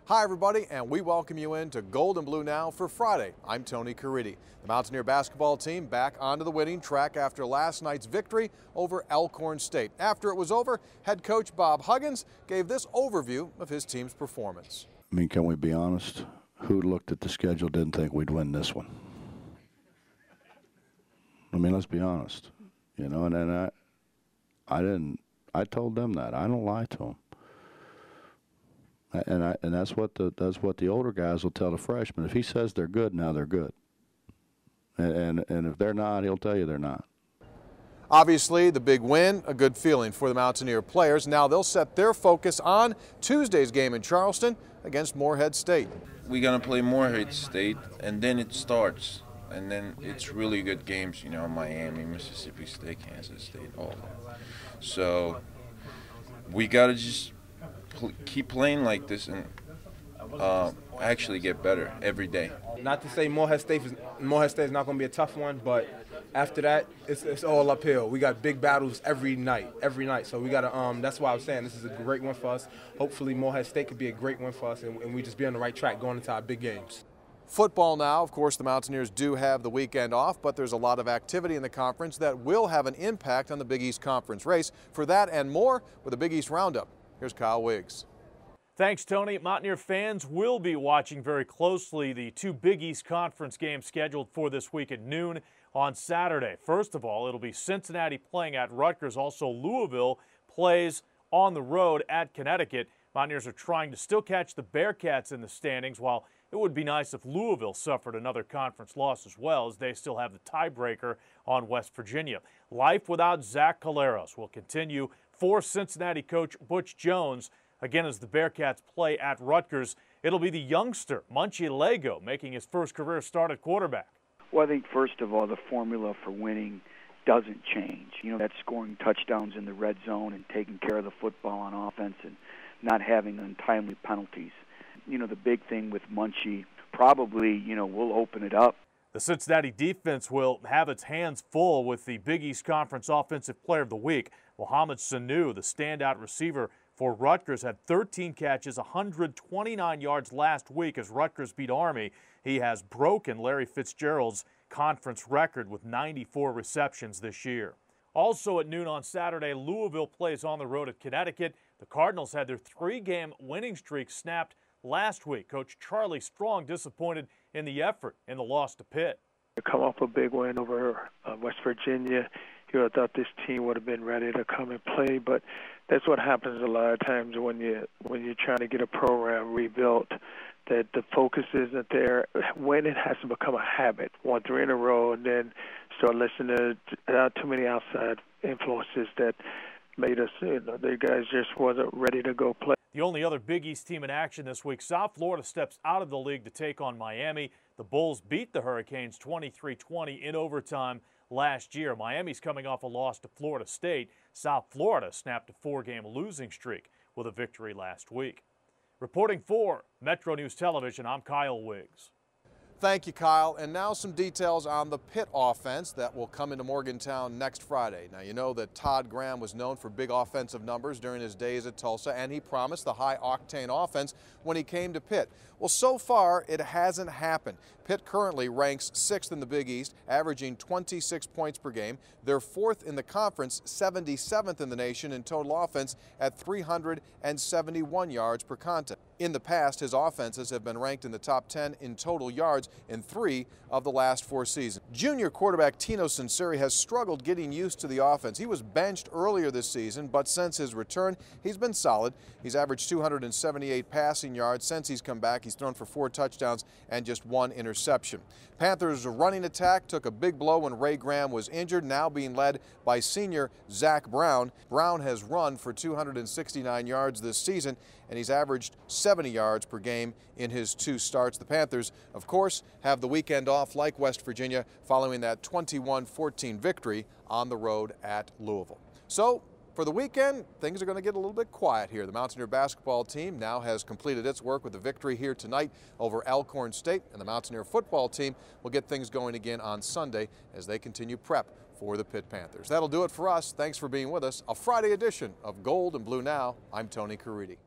Hi everybody, and we welcome you in to Gold and Blue Now for Friday. I'm Tony Caridi. The Mountaineer basketball team back onto the winning track after last night's victory over Alcorn State. After it was over, head coach Bob Huggins gave this overview of his team's performance. I mean, can we be honest? Who looked at the schedule didn't think we'd win this one? I mean, let's be honest. You know, and then I didn't. I told them that. I don't lie to them. And that's what the older guys will tell the freshmen. If he says they're good, now they're good. And if they're not, he'll tell you they're not. Obviously, the big win, a good feeling for the Mountaineer players. Now they'll set their focus on Tuesday's game in Charleston against Morehead State. We're going to play Morehead State, and then it starts. And then it's really good games, you know, Miami, Mississippi State, Kansas State, all that. So we got to just keep playing like this and actually get better every day. Not to say Morehead State is not going to be a tough one, but after that, it's all uphill. We got big battles every night. So we got to. That's why I was saying this is a great one for us. Hopefully, Morehead State could be a great one for us, and we just be on the right track going into our big games. Football now, of course, the Mountaineers do have the weekend off, but there's a lot of activity in the conference that will have an impact on the Big East Conference race. For that and more, with a Big East Roundup, here's Kyle Wiggs. Thanks, Tony. Mountaineer fans will be watching very closely the two Big East Conference games scheduled for this week at noon on Saturday. First of all, it'll be Cincinnati playing at Rutgers. Also, Louisville plays on the road at Connecticut. Mountaineers are trying to still catch the Bearcats in the standings, while it would be nice if Louisville suffered another conference loss as well, as they still have the tiebreaker on West Virginia. Life without Zach Collaros will continue for Cincinnati coach Butch Jones. Again, as the Bearcats play at Rutgers, it'll be the youngster, Munchie Lego, making his first career start at quarterback. Well, I think, first of all, the formula for winning doesn't change. You know, that's scoring touchdowns in the red zone and taking care of the football on offense and not having untimely penalties. You know, the big thing with Munchie probably, you know, will open it up. The Cincinnati defense will have its hands full with the Big East Conference Offensive Player of the Week. Mohamed Sanu, the standout receiver for Rutgers, had 13 catches, 129 yards last week as Rutgers beat Army. He has broken Larry Fitzgerald's conference record with 94 receptions this year. Also at noon on Saturday, Louisville plays on the road at Connecticut. The Cardinals had their three-game winning streak snapped last week. Coach Charlie Strong disappointed in the effort in the loss to Pitt. To come off a big win over West Virginia, you would have thought this team would have been ready to come and play, but that's what happens a lot of times when you're trying to get a program rebuilt, that the focus isn't there. When it has to become a habit, 1-3 in a row, and then start listening to too many outside influences that made us, you know, the guys just wasn't ready to go play. The only other Big East team in action this week, South Florida steps out of the league to take on Miami. The Bulls beat the Hurricanes 23-20 in overtime last year. Miami's coming off a loss to Florida State. South Florida snapped a four-game losing streak with a victory last week. Reporting for Metro News Television, I'm Kyle Wiggs. Thank you, Kyle. And now some details on the Pitt offense that will come into Morgantown next Friday. Now, you know that Todd Graham was known for big offensive numbers during his days at Tulsa, and he promised the high-octane offense when he came to Pitt. Well, so far, it hasn't happened. Pitt currently ranks 6th in the Big East, averaging 26 points per game. They're 4th in the conference, 77th in the nation in total offense at 371 yards per contest. In the past, his offenses have been ranked in the top 10 in total yards in 3 of the last 4 seasons. Junior quarterback Tino Sinceri has struggled getting used to the offense. He was benched earlier this season, but since his return, he's been solid. He's averaged 278 passing yards since he's come back. He's thrown for 4 touchdowns and just 1 interception. Panthers' running attack took a big blow when Ray Graham was injured, now being led by senior Zach Brown. Brown has run for 269 yards this season, and he's averaged 70 yards per game in his 2 starts. The Panthers, of course, have the weekend off like West Virginia following that 21-14 victory on the road at Louisville. So, for the weekend, things are going to get a little bit quiet here. The Mountaineer basketball team now has completed its work with a victory here tonight over Alcorn State, and the Mountaineer football team will get things going again on Sunday as they continue prep for the Pitt Panthers. That'll do it for us. Thanks for being with us. A Friday edition of Gold and Blue Now. I'm Tony Caridi.